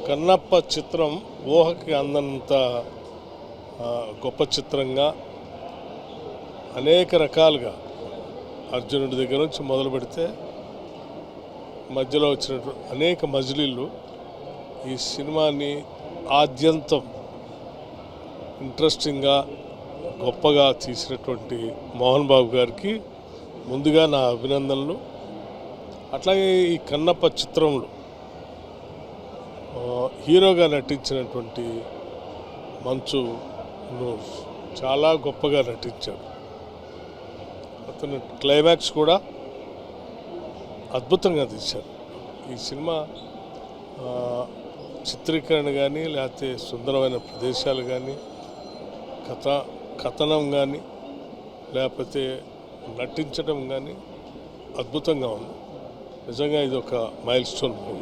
కన్నప్ప చిత్రం ఊహకి అందనంత గొప్ప చిత్రంగా అనేక రకాలుగా అర్జునుడి దగ్గర నుంచి మొదలు పెడితే మధ్యలో వచ్చినటువంటి అనేక మజిలీలు ఈ సినిమాని ఆద్యంతం ఇంట్రెస్టింగ్గా గొప్పగా తీసినటువంటి మోహన్ బాబు గారికి ముందుగా నా అభినందనలు. అట్లాగే ఈ కన్నప్ప చిత్రంలో హీరోగా నటించినటువంటి మంచు చాలా గొప్పగా నటించాడు. అతను క్లైమాక్స్ కూడా అద్భుతంగా తీశారు. ఈ సినిమా చిత్రీకరణ కానీ లేకపోతే సుందరమైన ప్రదేశాలు కానీ కథనం కానీ లేకపోతే నటించడం కానీ అద్భుతంగా ఉంది. నిజంగా ఇది ఒక మైల్ స్టోన్ మూవీ.